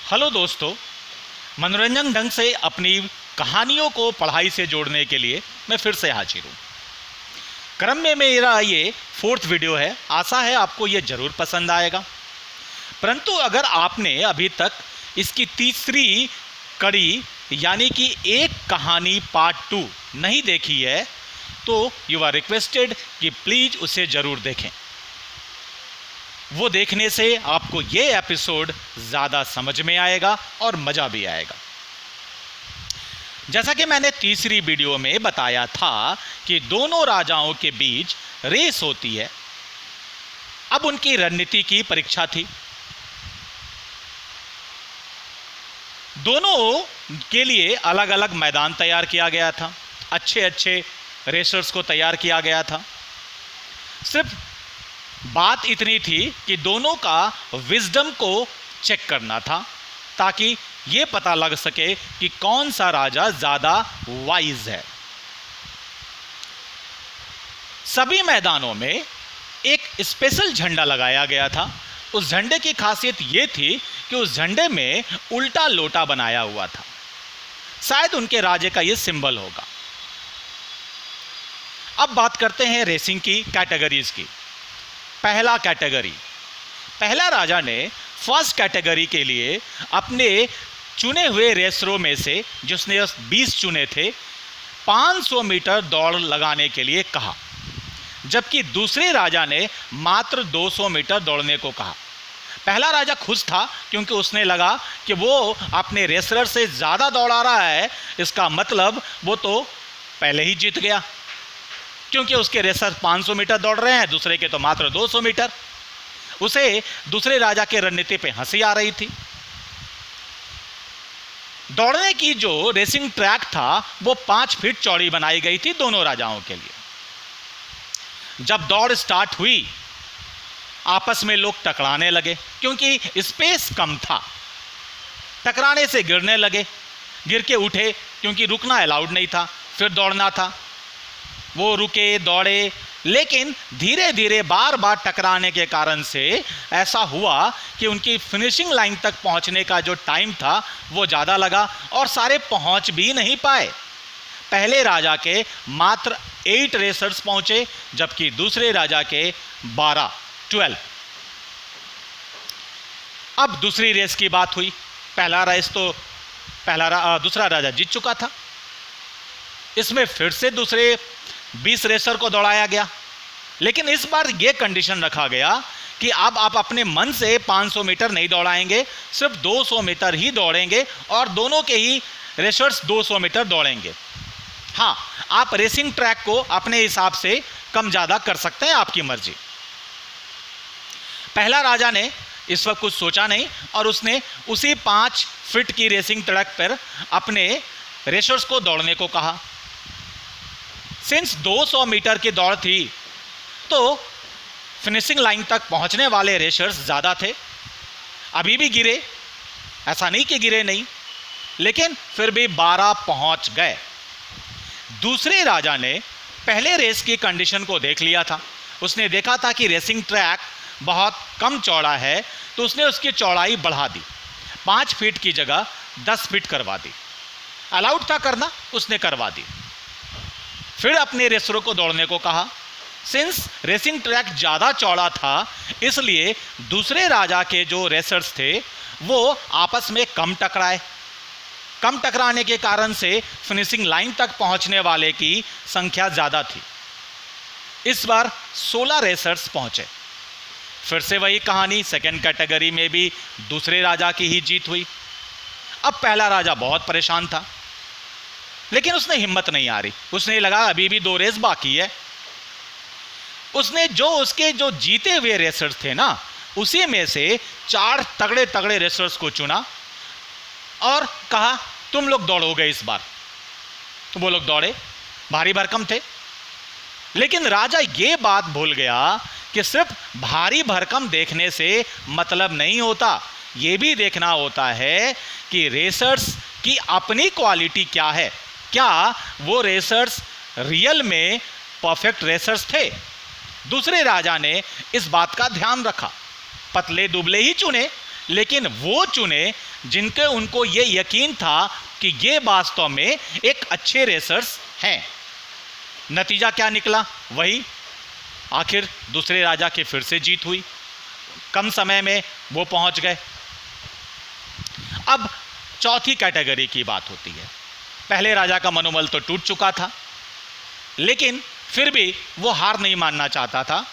Hello दोस्तों, मनोरंजन ढंग से अपनी कहानियों को पढ़ाई से जोड़ने के लिए मैं फिर से हाजिर हूँ। क्रम में मेरा ये 4th वीडियो है। आशा है आपको ये ज़रूर पसंद आएगा। परंतु अगर आपने अभी तक इसकी तीसरी कड़ी यानी कि एक कहानी पार्ट 2 नहीं देखी है तो यू आर रिक्वेस्टेड कि प्लीज़ उसे ज़रूर देखें। वो देखने से आपको ये एपिसोड ज़्यादा समझ में आएगा और मज़ा भी आएगा। जैसा कि मैंने तीसरी वीडियो में बताया था कि दोनों राजाओं के बीच रेस होती है। अब उनकी रणनीति की परीक्षा थी। दोनों के लिए अलग अलग मैदान तैयार किया गया था। अच्छे अच्छे रेसर्स को तैयार किया गया था। सिर्फ बात इतनी थी कि दोनों का विजडम को चेक करना था ताकि ये पता लग सके कि कौन सा राजा ज़्यादा वाइज है। सभी मैदानों में एक स्पेशल झंडा लगाया गया था। उस झंडे की खासियत ये थी कि उस झंडे में उल्टा लोटा बनाया हुआ था। शायद उनके राजे का ये सिंबल होगा। अब बात करते हैं रेसिंग की कैटेगरीज की। पहला कैटेगरी, पहला राजा ने फर्स्ट कैटेगरी के लिए अपने चुने हुए रेसरों में से, जिसने 20 चुने थे, 500 मीटर दौड़ लगाने के लिए कहा, जबकि दूसरे राजा ने मात्र 200 मीटर दौड़ने को कहा। पहला राजा खुश था क्योंकि उसने लगा कि वो अपने रेसलर से ज़्यादा दौड़ा रहा है। इसका मतलब वो तो पहले ही जीत गया, क्योंकि उसके रेसर 500 मीटर दौड़ रहे हैं, दूसरे के तो मात्र 200 मीटर। उसे दूसरे राजा के रणनीति पे हंसी आ रही थी। दौड़ने की जो रेसिंग ट्रैक था वो 5 फीट चौड़ी बनाई गई थी दोनों राजाओं के लिए। जब दौड़ स्टार्ट हुई, आपस में लोग टकराने लगे क्योंकि स्पेस कम था। टकराने से गिरने लगे, गिर के उठे क्योंकि रुकना अलाउड नहीं था, फिर दौड़ना था। वो रुके, दौड़े, लेकिन धीरे धीरे बार बार टकराने के कारण से ऐसा हुआ कि उनकी फिनिशिंग लाइन तक पहुंचने का जो टाइम था वो ज़्यादा लगा और सारे पहुंच भी नहीं पाए। पहले राजा के मात्र 8 रेसर्स पहुंचे, जबकि दूसरे राजा के 12। अब दूसरी रेस की बात हुई। पहला रेस तो दूसरा राजा जीत चुका था। इसमें फिर से दूसरे 20 रेसर को दौड़ाया गया, लेकिन इस बार यह कंडीशन रखा गया कि अब आप अपने मन से 500 मीटर नहीं दौड़ाएंगे, सिर्फ 200 मीटर ही दौड़ेंगे और दोनों के ही रेसर्स 200 मीटर दौड़ेंगे। हाँ, आप रेसिंग ट्रैक को अपने हिसाब से कम ज़्यादा कर सकते हैं, आपकी मर्जी। पहला राजा ने इस वक्त कुछ सोचा नहीं और उसने उसी 5 फीट की रेसिंग ट्रैक पर अपने रेसर्स को दौड़ने को कहा। सिंस 200 मीटर की दौड़ थी तो फिनिशिंग लाइन तक पहुंचने वाले रेसर्स ज़्यादा थे। अभी भी गिरे, ऐसा नहीं कि गिरे नहीं, लेकिन फिर भी 12 पहुंच गए। दूसरे राजा ने पहले रेस की कंडीशन को देख लिया था। उसने देखा था कि रेसिंग ट्रैक बहुत कम चौड़ा है, तो उसने उसकी चौड़ाई बढ़ा दी। 5 फीट की जगह 10 फीट करवा दी। अलाउड था करना, उसने करवा दी। फिर अपने रेसरों को दौड़ने को कहा। सिंस रेसिंग ट्रैक ज़्यादा चौड़ा था, इसलिए दूसरे राजा के जो रेसर्स थे वो आपस में कम टकराए। कम टकराने के कारण से फिनिशिंग लाइन तक पहुंचने वाले की संख्या ज़्यादा थी। इस बार 16 रेसर्स पहुंचे। फिर से वही कहानी, सेकेंड कैटेगरी में भी दूसरे राजा की ही जीत हुई। अब पहला राजा बहुत परेशान था, लेकिन उसने हिम्मत नहीं आ रही। उसने लगा अभी भी 2 रेस बाकी है। उसने उसके जो जीते हुए रेसर्स थे ना, उसी में से 4 तगड़े तगड़े रेसर्स को चुना और कहा तुम लोग दौड़ोगे इस बार। तो वो लोग दौड़े, भारी भरकम थे। लेकिन राजा ये बात भूल गया कि सिर्फ भारी भरकम देखने से मतलब नहीं होता, ये भी देखना होता है कि रेसर्स की अपनी क्वालिटी क्या है। क्या वो रेसर्स रियल में परफेक्ट रेसर्स थे? दूसरे राजा ने इस बात का ध्यान रखा। पतले दुबले ही चुने, लेकिन वो चुने जिनके उनको ये यकीन था कि ये वास्तव में एक अच्छे रेसर्स हैं। नतीजा क्या निकला? वही, आखिर दूसरे राजा की फिर से जीत हुई, कम समय में वो पहुंच गए। अब चौथी कैटेगरी की बात होती है। पहले राजा का मनोबल तो टूट चुका था, लेकिन फिर भी वो हार नहीं मानना चाहता था।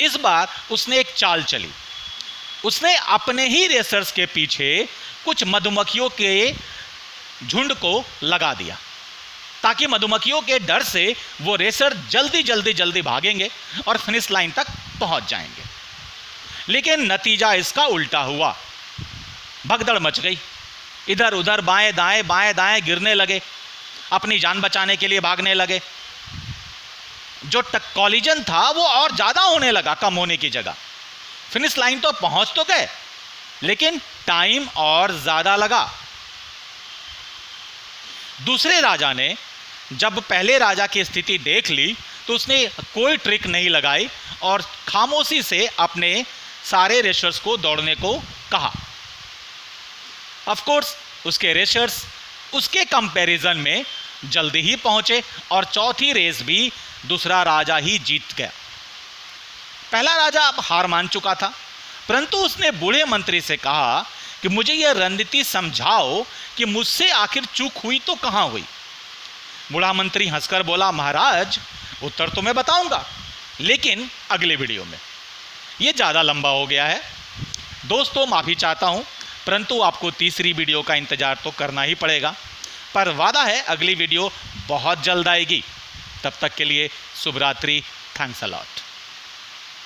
इस बार उसने एक चाल चली। उसने अपने ही रेसर्स के पीछे कुछ मधुमक्खियों के झुंड को लगा दिया, ताकि मधुमक्खियों के डर से वो रेसर जल्दी भागेंगे और फिनिश लाइन तक पहुंच जाएंगे। लेकिन नतीजा इसका उल्टा हुआ। भगदड़ मच गई, इधर उधर बाएं दाएं गिरने लगे, अपनी जान बचाने के लिए भागने लगे। जो कॉलिजन था वो और ज्यादा होने लगा, कम होने की जगह। फिनिश लाइन तो पहुंच तो गए, लेकिन टाइम और ज्यादा लगा। दूसरे राजा ने जब पहले राजा की स्थिति देख ली तो उसने कोई ट्रिक नहीं लगाई और खामोशी से अपने सारे रेसर्स को दौड़ने को कहा। ऑफ कोर्स उसके रेसर्स उसके कंपैरिजन में जल्दी ही पहुंचे और चौथी रेस भी दूसरा राजा ही जीत गया। पहला राजा अब हार मान चुका था, परंतु उसने बूढ़े मंत्री से कहा कि मुझे यह रणनीति समझाओ कि मुझसे आखिर चूक हुई तो कहां हुई। बूढ़ा मंत्री हंसकर बोला, महाराज उत्तर तो मैं बताऊंगा, लेकिन अगले वीडियो में। यह ज़्यादा लंबा हो गया है दोस्तों, माफ़ी चाहता हूं, परंतु आपको तीसरी वीडियो का इंतजार तो करना ही पड़ेगा। पर वादा है अगली वीडियो बहुत जल्द आएगी। तब तक के लिए शुभ रात्रि। Thanks a lot.